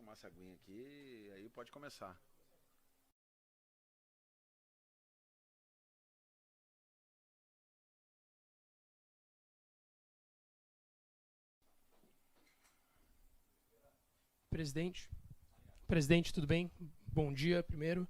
tomar essa aguinha aqui e aí pode começar. Presidente, tudo bem? Bom dia, primeiro.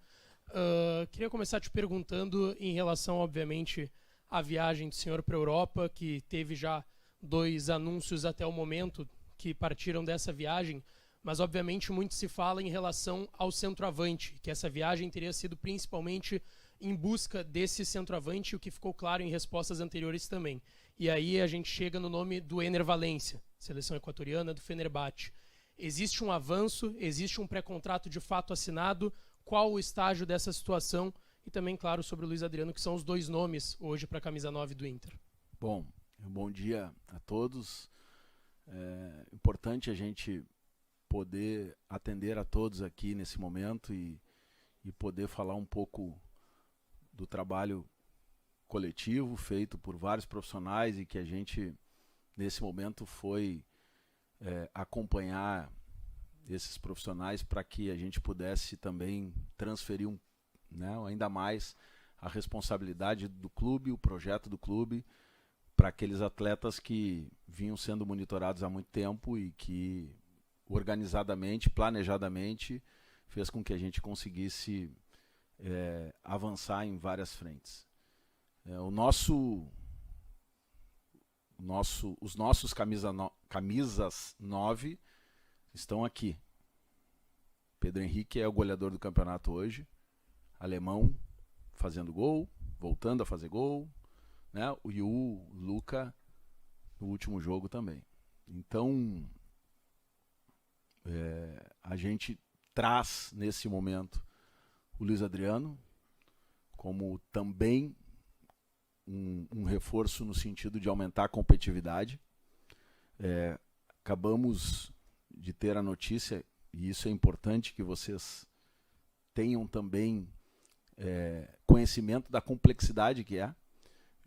Queria começar te perguntando em relação, obviamente, à viagem do senhor para a Europa, que teve já 2 anúncios até o momento que partiram dessa viagem, mas, obviamente, muito se fala em relação ao centroavante, que essa viagem teria sido principalmente em busca desse centroavante, o que ficou claro em respostas anteriores também. E aí a gente chega no nome do Ener Valencia, seleção equatoriana do Fenerbahçe. Existe um avanço, existe um pré-contrato de fato assinado, qual o estágio dessa situação? E também, claro, sobre o Luiz Adriano, que são os 2 nomes hoje para a camisa 9 do Inter. Bom dia a todos. É importante a gente poder atender a todos aqui nesse momento e poder falar um pouco do trabalho coletivo feito por vários profissionais e que a gente, nesse momento, foi acompanhar esses profissionais para que a gente pudesse também transferir ainda mais a responsabilidade do clube, o projeto do clube, para aqueles atletas que vinham sendo monitorados há muito tempo e que organizadamente, planejadamente, fez com que a gente conseguisse avançar em várias frentes. Os nossos camisas 9 estão aqui. Pedro Henrique é o goleador do campeonato hoje, alemão, fazendo gol, voltando a fazer gol, né? E o Luca no último jogo também. Então, a gente traz nesse momento o Luiz Adriano como também um reforço no sentido de aumentar a competitividade. Acabamos de ter a notícia, e isso é importante que vocês tenham também conhecimento da complexidade que é.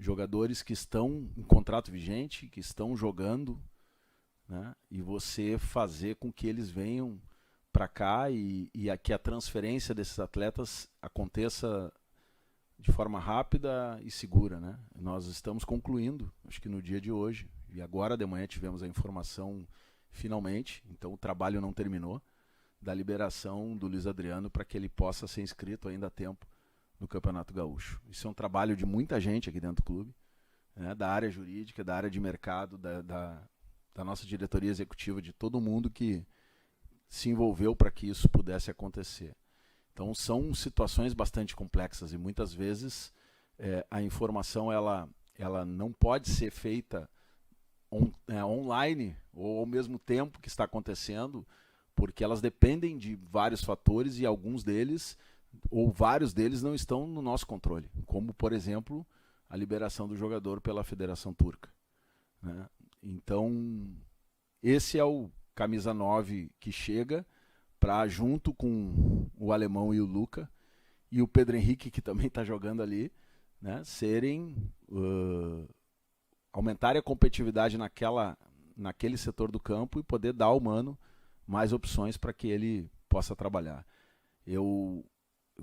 Jogadores que estão em contrato vigente, que estão jogando, né? E você fazer com que eles venham para cá e que a transferência desses atletas aconteça de forma rápida e segura, né? Nós estamos concluindo, acho que no dia de hoje, e agora de manhã tivemos a informação finalmente, então o trabalho não terminou, da liberação do Luiz Adriano para que ele possa ser inscrito ainda a tempo no Campeonato Gaúcho. Isso é um trabalho de muita gente aqui dentro do clube, né? Da área jurídica, da área de mercado, da nossa diretoria executiva, de todo mundo que se envolveu para que isso pudesse acontecer. Então são situações bastante complexas e muitas vezes a informação ela não pode ser feita online ou ao mesmo tempo que está acontecendo, porque elas dependem de vários fatores e alguns deles ou vários deles não estão no nosso controle, como por exemplo a liberação do jogador pela Federação Turca, né? Então esse é o camisa 9 que chega para, junto com o alemão e o Luca e o Pedro Henrique, que também está jogando ali, né, aumentarem a competitividade naquele setor do campo e poder dar ao Mano mais opções para que ele possa trabalhar. Eu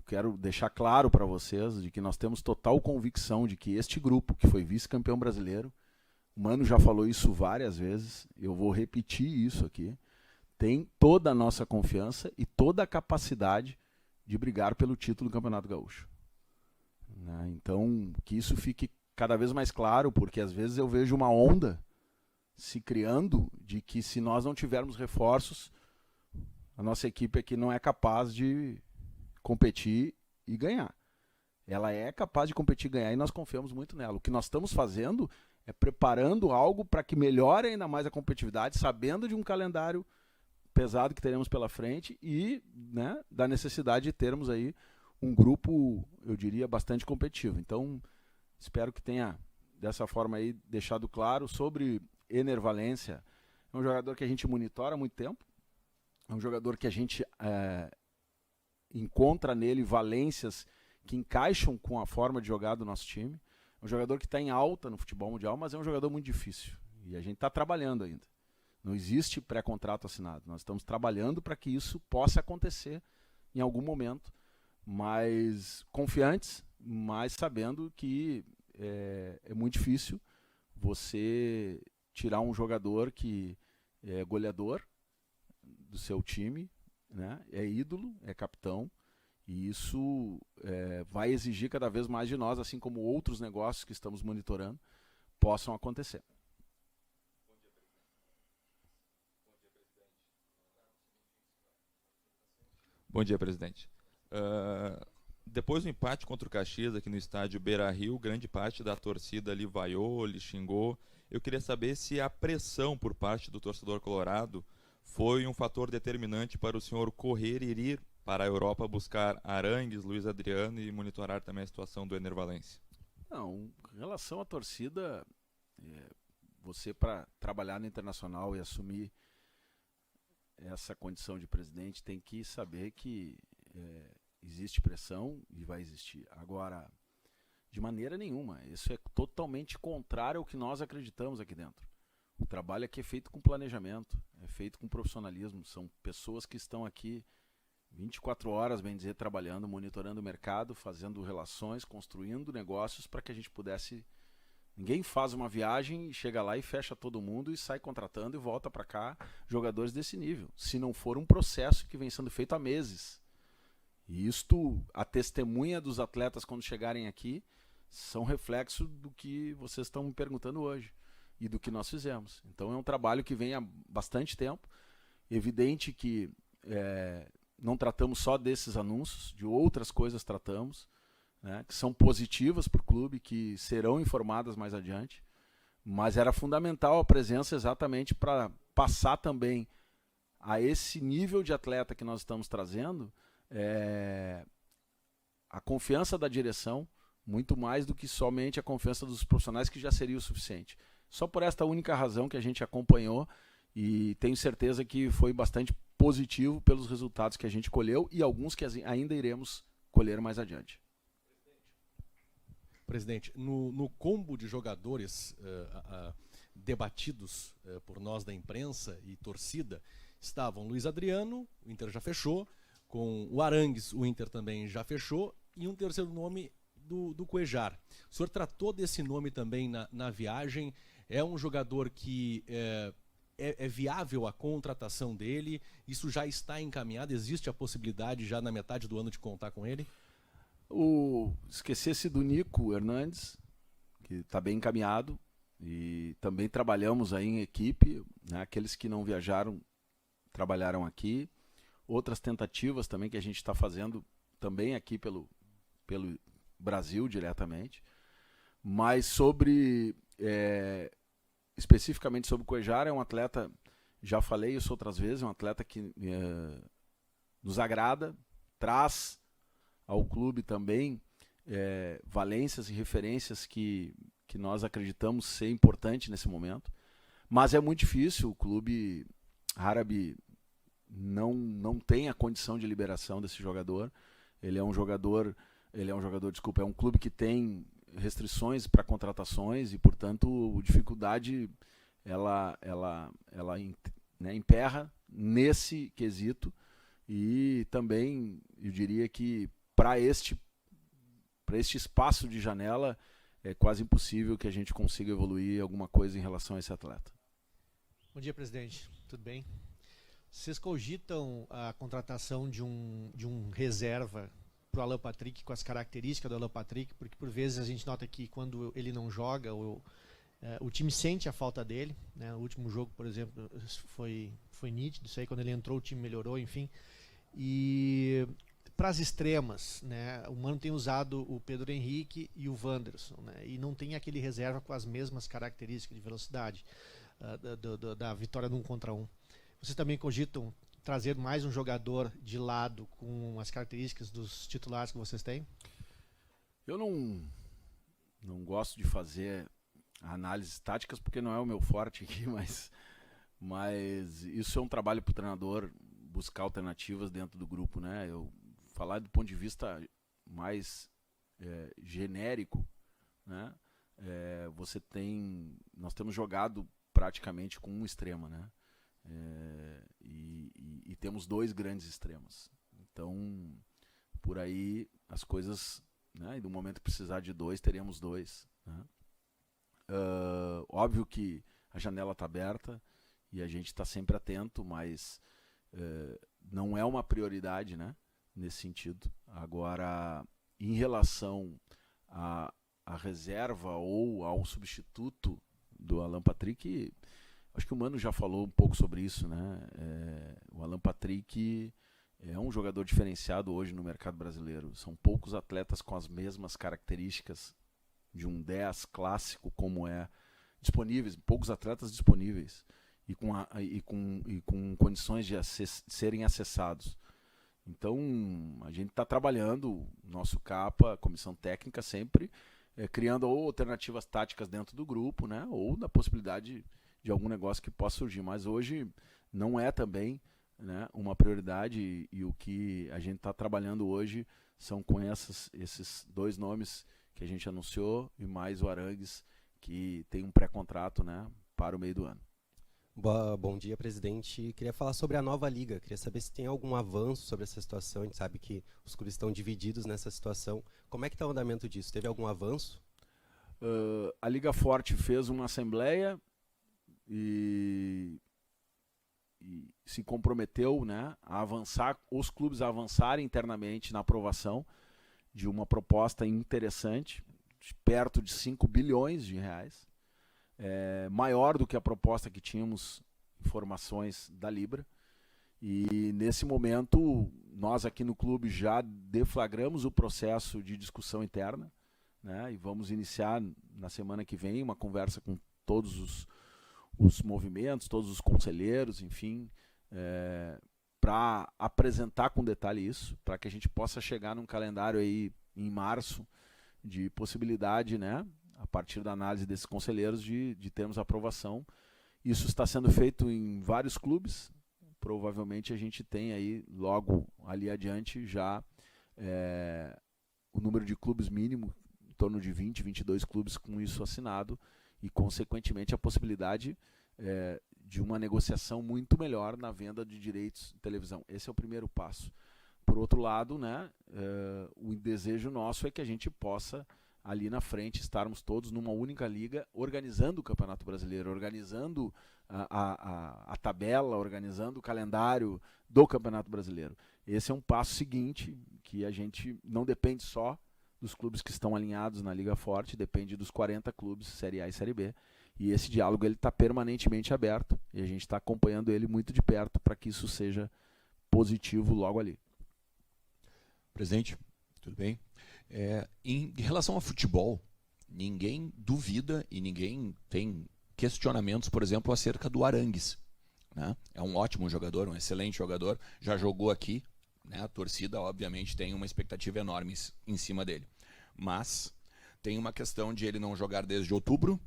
quero deixar claro para vocês de que nós temos total convicção de que este grupo, que foi vice-campeão brasileiro, o Mano já falou isso várias vezes, eu vou repetir isso aqui, tem toda a nossa confiança e toda a capacidade de brigar pelo título do Campeonato Gaúcho, né? Então, que isso fique cada vez mais claro, porque às vezes eu vejo uma onda se criando de que se nós não tivermos reforços, a nossa equipe aqui não é capaz de competir e ganhar. Ela é capaz de competir e ganhar e nós confiamos muito nela. O que nós estamos fazendo é preparando algo para que melhore ainda mais a competitividade, sabendo de um calendário pesado que teremos pela frente e, né, da necessidade de termos aí um grupo, eu diria, bastante competitivo. Então, espero que tenha, dessa forma aí, deixado claro sobre Ener Valencia. É um jogador que a gente monitora há muito tempo, é um jogador que a gente encontra nele valências que encaixam com a forma de jogar do nosso time. É um jogador que está em alta no futebol mundial, mas é um jogador muito difícil. E a gente está trabalhando ainda. Não existe pré-contrato assinado. Nós estamos trabalhando para que isso possa acontecer em algum momento, mas confiantes, mas sabendo que é muito difícil você tirar um jogador que é goleador do seu time, né? É ídolo, é capitão, e isso vai exigir cada vez mais de nós, assim como outros negócios que estamos monitorando possam acontecer. Bom dia, presidente. Depois do empate contra o Caxias aqui no estádio Beira-Rio, grande parte da torcida ali vaiou, lhe xingou. Eu queria saber se a pressão por parte do torcedor colorado foi um fator determinante para o senhor correr e ir para a Europa buscar Arangues, Luiz Adriano e monitorar também a situação do Ener Valencia. Não, em relação à torcida, você para trabalhar no Internacional e assumir essa condição de presidente tem que saber que existe pressão e vai existir. Agora, de maneira nenhuma, isso é totalmente contrário ao que nós acreditamos aqui dentro. O trabalho aqui é feito com planejamento, é feito com profissionalismo, são pessoas que estão aqui 24 horas, bem dizer, trabalhando, monitorando o mercado, fazendo relações, construindo negócios para que a gente pudesse... Ninguém faz uma viagem, chega lá e fecha todo mundo e sai contratando e volta para cá jogadores desse nível. Se não for um processo que vem sendo feito há meses. E isto, a testemunha dos atletas quando chegarem aqui, são reflexo do que vocês estão me perguntando hoje e do que nós fizemos. Então é um trabalho que vem há bastante tempo. Evidente que não tratamos só desses anúncios, de outras coisas tratamos, né, que são positivas para o clube, que serão informadas mais adiante, mas era fundamental a presença exatamente para passar também a esse nível de atleta que nós estamos trazendo a confiança da direção, muito mais do que somente a confiança dos profissionais, que já seria o suficiente. Só por esta única razão que a gente acompanhou, e tenho certeza que foi bastante positivo pelos resultados que a gente colheu e alguns que ainda iremos colher mais adiante. Presidente, no combo de jogadores debatidos por nós da imprensa e torcida, estavam Luiz Adriano, o Inter já fechou, com o Arangues, o Inter também já fechou, e um terceiro nome do Cuéllar. O senhor tratou desse nome também na viagem? É um jogador que é viável a contratação dele? Isso já está encaminhado? Existe a possibilidade já na metade do ano de contar com ele? Esquecesse do Nico Hernandes, que está bem encaminhado, e também trabalhamos aí em equipe, né? Aqueles que não viajaram trabalharam aqui. Outras tentativas também que a gente está fazendo também aqui pelo Brasil diretamente. Mas especificamente sobre o Cuéllar, é um atleta, já falei isso outras vezes, é um atleta que nos agrada, traz ao clube também valências e referências que nós acreditamos ser importante nesse momento, mas é muito difícil. O clube árabe não tem a condição de liberação desse jogador. É um clube que tem restrições para contratações e, portanto, dificuldade ela emperra nesse quesito. E também eu diria que para este espaço de janela é quase impossível que a gente consiga evoluir alguma coisa em relação a esse atleta. Bom dia, presidente. Tudo bem? Vocês cogitam a contratação de um reserva para o Alan Patrick, com as características do Alan Patrick, porque por vezes a gente nota que quando ele não joga, o time sente a falta dele, né? O último jogo, por exemplo, foi nítido, isso aí, quando ele entrou o time melhorou, enfim. E para as extremas, né, o Mano tem usado o Pedro Henrique e o Wanderson, né, e não tem aquele reserva com as mesmas características de velocidade da vitória no 1 contra 1. Vocês também cogitam trazer mais um jogador de lado com as características dos titulares que vocês têm? Eu não gosto de fazer análises táticas porque não é o meu forte aqui, mas isso é um trabalho para o treinador buscar alternativas dentro do grupo, né? Eu falar do ponto de vista mais genérico, né? Nós temos jogado praticamente com um extremo, né? e temos 2 grandes extremos. Então, por aí as coisas, né, e no momento que precisar de 2, teremos 2. Né? Óbvio que a janela está aberta e a gente está sempre atento, mas não é uma prioridade, né, nesse sentido. Agora, em relação à reserva ou ao substituto do Alan Patrick, acho que o Mano já falou um pouco sobre isso, né? O Alan Patrick é um jogador diferenciado hoje no mercado brasileiro. São poucos atletas com as mesmas características de um 10 clássico como disponíveis, poucos atletas disponíveis e com condições de serem acessados. Então, a gente está trabalhando, nosso CAPA, comissão técnica, sempre criando ou alternativas táticas dentro do grupo, né, ou da possibilidade de algum negócio que possa surgir. Mas hoje não é também, né, uma prioridade, e o que a gente está trabalhando hoje são com esses 2 nomes que a gente anunciou e mais o Arangues, que tem um pré-contrato, né, para o meio do ano. Bom dia, presidente. Queria falar sobre a nova liga. Queria saber se tem algum avanço sobre essa situação. A gente sabe que os clubes estão divididos nessa situação. Como é que está o andamento disso? Teve algum avanço? A Liga Forte fez uma assembleia e se comprometeu, né, a avançar, os clubes a avançarem internamente na aprovação de uma proposta interessante, perto de 5 bilhões de reais. Maior do que a proposta que tínhamos, informações da Libra, e nesse momento nós aqui no clube já deflagramos o processo de discussão interna, né, e vamos iniciar na semana que vem uma conversa com todos os movimentos, todos os conselheiros, enfim, para apresentar com detalhe isso, para que a gente possa chegar num calendário aí em março de possibilidade, né, a partir da análise desses conselheiros, de termos aprovação. Isso está sendo feito em vários clubes. Provavelmente a gente tem aí, logo ali adiante, já o número de clubes mínimo, em torno de 20, 22 clubes com isso assinado, e consequentemente a possibilidade de uma negociação muito melhor na venda de direitos de televisão. Esse é o primeiro passo. Por outro lado, né, o desejo nosso é que a gente possa ali na frente estarmos todos numa única liga, organizando o Campeonato Brasileiro, organizando a tabela, organizando o calendário do Campeonato Brasileiro. Esse é um passo seguinte, que a gente não depende só dos clubes que estão alinhados na Liga Forte, depende dos 40 clubes, Série A e Série B, e esse diálogo está permanentemente aberto, e a gente está acompanhando ele muito de perto para que isso seja positivo logo ali. Presidente, tudo bem? Em relação ao futebol, ninguém duvida e ninguém tem questionamentos, por exemplo, acerca do Arangues, né? É um ótimo jogador, um excelente jogador, já jogou aqui, né? A torcida, obviamente, tem uma expectativa enorme em cima dele. Mas tem uma questão de ele não jogar desde outubro,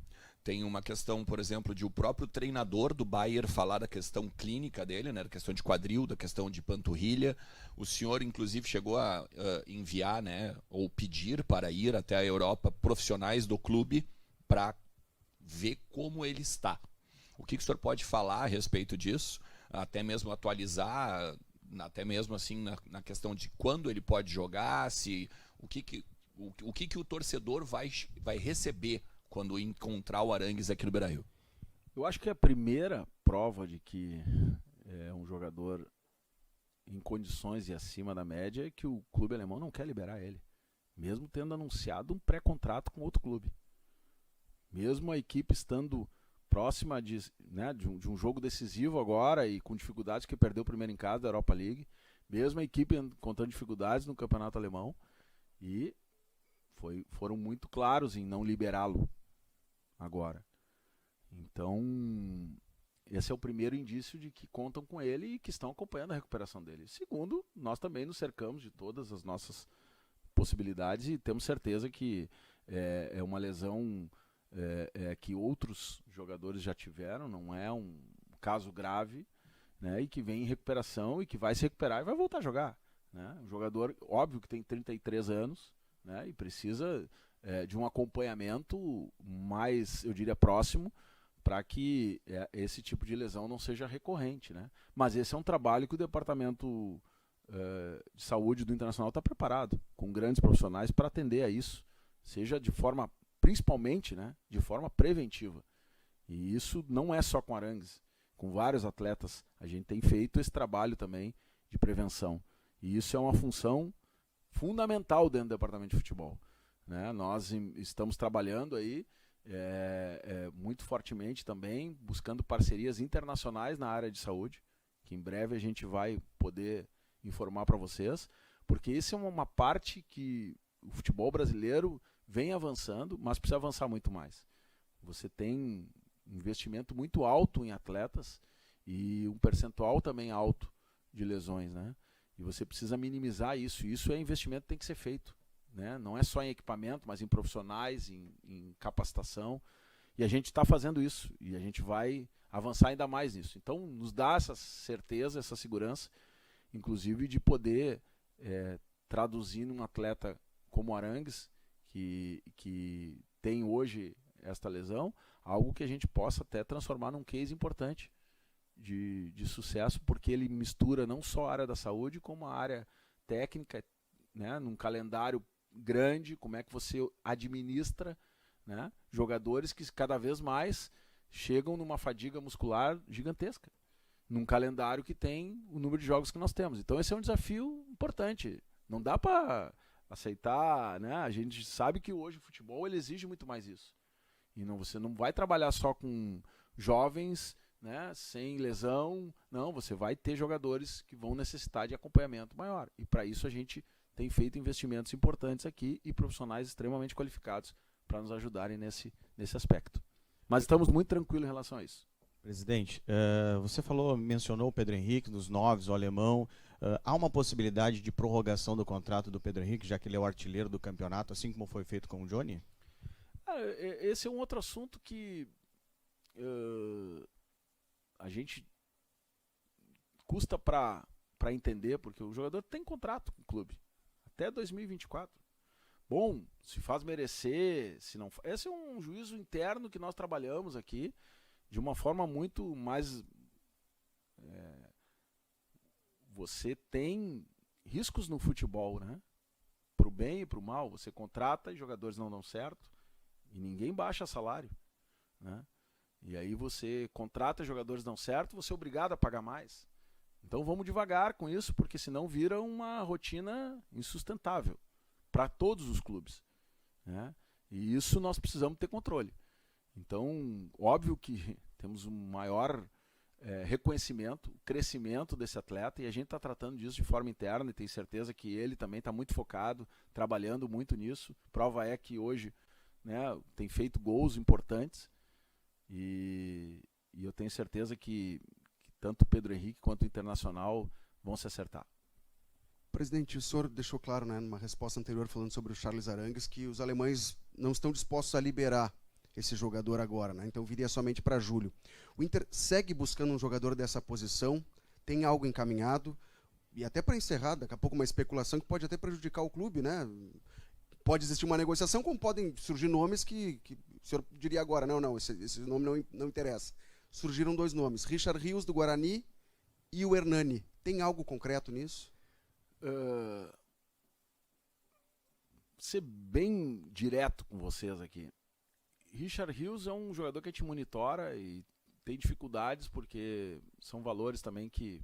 tem uma questão, por exemplo, de o próprio treinador do Bayern falar da questão clínica dele, né, da questão de quadril, da questão de panturrilha. O senhor, inclusive, chegou a enviar, né, ou pedir para ir até a Europa profissionais do clube para ver como ele está. O que o senhor pode falar a respeito disso? Até mesmo atualizar, até mesmo assim na questão de quando ele pode jogar, o que o torcedor vai receber quando encontrar o Arangues aqui no Beira-Rio? Eu acho que a primeira prova de que é um jogador em condições e acima da média é que o clube alemão não quer liberar ele, mesmo tendo anunciado um pré-contrato com outro clube. Mesmo a equipe estando próxima de um jogo decisivo agora e com dificuldades, que perdeu o primeiro em casa da Europa League, mesmo a equipe encontrando dificuldades no campeonato alemão, e foram muito claros em não liberá-lo agora. Então, esse é o primeiro indício de que contam com ele e que estão acompanhando a recuperação dele. Segundo, nós também nos cercamos de todas as nossas possibilidades e temos certeza que é uma lesão que outros jogadores já tiveram, não é um caso grave, né, e que vem em recuperação e que vai se recuperar e vai voltar a jogar, né? Um jogador, óbvio, que tem 33 anos, né, e precisa de um acompanhamento mais, eu diria, próximo, para que esse tipo de lesão não seja recorrente, né? Mas esse é um trabalho que o Departamento de Saúde do Internacional está preparado, com grandes profissionais para atender a isso, seja de forma, principalmente, né, de forma preventiva. E isso não é só com Arangues, com vários atletas a gente tem feito esse trabalho também de prevenção. E isso é uma função fundamental dentro do departamento de futebol, né? Nós estamos trabalhando aí muito fortemente também, buscando parcerias internacionais na área de saúde, que em breve a gente vai poder informar para vocês, porque isso é uma parte que o futebol brasileiro vem avançando, mas precisa avançar muito mais. Você tem um investimento muito alto em atletas e um percentual também alto de lesões, né? E você precisa minimizar isso. E isso é investimento que tem que ser feito, né? Não é só em equipamento, mas em profissionais, em capacitação. E a gente está fazendo isso e a gente vai avançar ainda mais nisso. Então, nos dá essa certeza, essa segurança, inclusive de poder traduzir num atleta como Arangues, que tem hoje esta lesão, algo que a gente possa até transformar num case importante de sucesso, porque ele mistura não só a área da saúde, como a área técnica, né, num calendário grande, como é que você administra, né, jogadores que cada vez mais chegam numa fadiga muscular gigantesca, num calendário que tem o número de jogos que nós temos. Então esse é um desafio importante. Não dá para aceitar, né? A gente sabe que hoje o futebol ele exige muito mais isso. E você não vai trabalhar só com jovens, né, sem lesão. Não, você vai ter jogadores que vão necessitar de acompanhamento maior. E para isso a gente tem feito investimentos importantes aqui e profissionais extremamente qualificados para nos ajudarem nesse aspecto. Mas estamos muito tranquilos em relação a isso. Presidente, você mencionou o Pedro Henrique, dos 9, o alemão. Há uma possibilidade de prorrogação do contrato do Pedro Henrique, já que ele é o artilheiro do campeonato, assim como foi feito com o Johnny? Esse é um outro assunto que a gente custa para entender, porque o jogador tem contrato com o clube até 2024. Bom, se faz merecer, se não faz. Esse é um juízo interno que nós trabalhamos aqui de uma forma muito mais. Você tem riscos no futebol, né? Pro bem e pro mal. Você contrata e jogadores não dão certo e ninguém baixa salário, né? E aí você contrata e jogadores dão certo, você é obrigado a pagar mais. Então vamos devagar com isso, porque senão vira uma rotina insustentável para todos os clubes, né? E isso nós precisamos ter controle. Então, óbvio que temos um maior reconhecimento, crescimento desse atleta, e a gente está tratando disso de forma interna e tenho certeza que ele também está muito focado, trabalhando muito nisso. Prova é que hoje, né, tem feito gols importantes e eu tenho certeza que tanto o Pedro Henrique quanto o Internacional vão se acertar. Presidente, o senhor deixou claro, né, numa resposta anterior falando sobre o Charles Arangues, que os alemães não estão dispostos a liberar esse jogador agora, né? Então viria somente para julho. O Inter segue buscando um jogador dessa posição, tem algo encaminhado, e até para encerrar, daqui a pouco uma especulação que pode até prejudicar o clube, né? Pode existir uma negociação, como podem surgir nomes que o senhor diria agora, não, esse nome não interessa. Surgiram 2 nomes, Richard Rios, do Guarani, e o Hernani. Tem algo concreto nisso? Ser bem direto com vocês aqui. Richard Rios é um jogador que a gente monitora e tem dificuldades porque são valores também que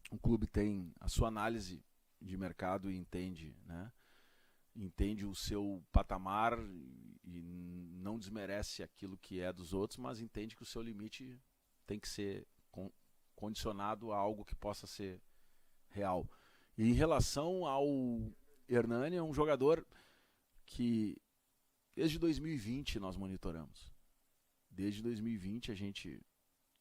o clube tem a sua análise de mercado e entende, né? Entende o seu patamar e não desmerece aquilo que é dos outros, mas entende que o seu limite tem que ser condicionado a algo que possa ser real. E em relação ao Hernani, é um jogador que desde 2020 nós monitoramos. Desde 2020 a gente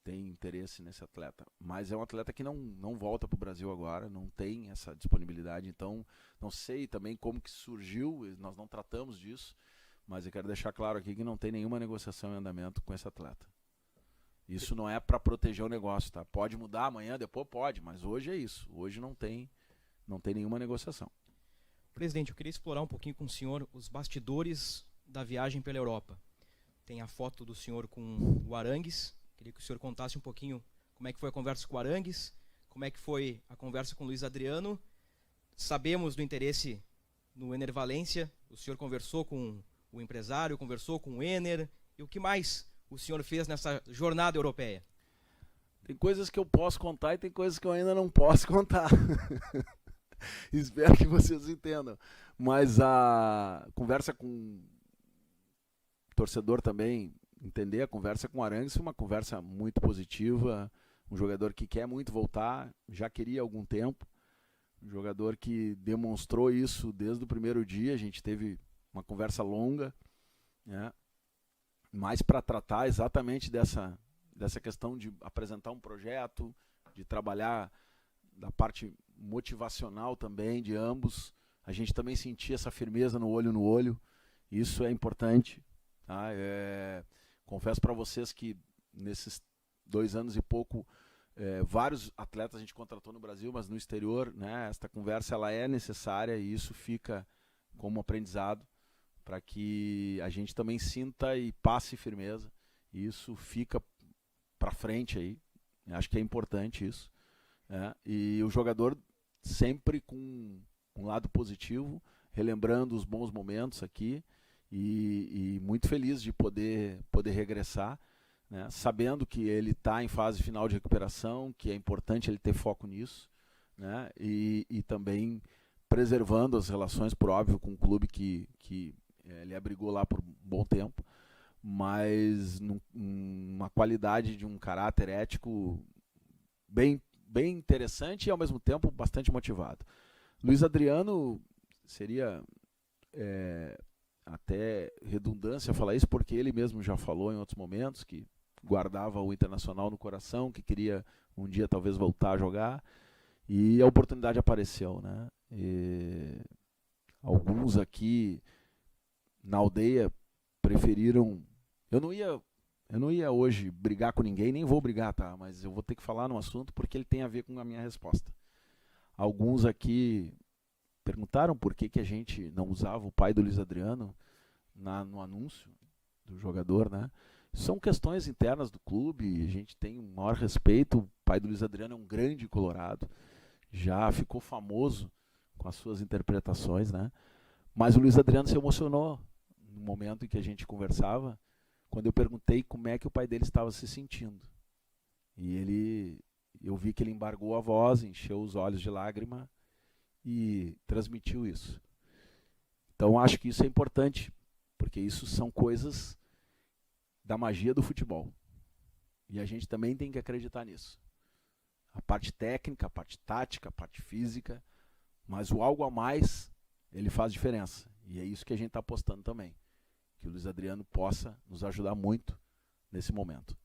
tem interesse nesse atleta. Mas é um atleta que não volta para o Brasil agora, não tem essa disponibilidade. Então, não sei também como que surgiu, nós não tratamos disso. Mas eu quero deixar claro aqui que não tem nenhuma negociação em andamento com esse atleta. Isso não é para proteger o negócio, tá? Pode mudar amanhã, depois pode, mas hoje é isso. Hoje não tem nenhuma negociação. Presidente, eu queria explorar um pouquinho com o senhor os bastidores da viagem pela Europa. tem a foto do senhor com o Arangues. Queria que o senhor contasse um pouquinho como é que foi a conversa com o Arangues, como é que foi a conversa com o Luiz Adriano. Sabemos do interesse no Ener Valencia, o senhor conversou com o empresário, conversou com o Ener, e o que mais o senhor fez nessa jornada europeia? Tem coisas que eu posso contar e tem coisas que eu ainda não posso contar. Espero que vocês entendam. Mas a conversa com o torcedor também, entender a conversa com o Arangues foi uma conversa muito positiva, um jogador que quer muito voltar, já queria há algum tempo, um jogador que demonstrou isso desde o primeiro dia. A gente teve uma conversa longa, né, mais para tratar exatamente dessa questão de apresentar um projeto, de trabalhar da parte motivacional também de ambos. A gente também sentia essa firmeza no olho, isso é importante. Tá? Confesso para vocês que nesses 2 anos e pouco, vários atletas a gente contratou no Brasil, mas no exterior, né, esta conversa ela é necessária e isso fica como aprendizado para que a gente também sinta e passe firmeza. E isso fica para frente aí, acho que é importante isso. E o jogador sempre com um lado positivo, relembrando os bons momentos aqui e muito feliz de poder regressar, né, sabendo que ele está em fase final de recuperação, que é importante ele ter foco nisso, né, e também preservando as relações, por óbvio, com um clube que ele abrigou lá por um bom tempo, mas uma qualidade de um caráter ético bem interessante e ao mesmo tempo bastante motivado. Luiz Adriano seria até redundância falar isso, porque ele mesmo já falou em outros momentos que guardava o Internacional no coração, que queria um dia talvez voltar a jogar, e a oportunidade apareceu, né? Alguns aqui na aldeia preferiram... Eu não ia hoje brigar com ninguém, nem vou brigar, tá? Mas eu vou ter que falar no assunto porque ele tem a ver com a minha resposta. Alguns aqui perguntaram por que a gente não usava o pai do Luiz Adriano no anúncio do jogador, né? São questões internas do clube, a gente tem um maior respeito. O pai do Luiz Adriano é um grande colorado, já ficou famoso com as suas interpretações, né? Mas o Luiz Adriano se emocionou no momento em que a gente conversava, quando eu perguntei como é que o pai dele estava se sentindo. E eu vi que ele embargou a voz, encheu os olhos de lágrima e transmitiu isso. Então acho que isso é importante, porque isso são coisas da magia do futebol. E a gente também tem que acreditar nisso. A parte técnica, a parte tática, a parte física, mas o algo a mais, ele faz diferença. E é isso que a gente está apostando também. Que o Luiz Adriano possa nos ajudar muito nesse momento.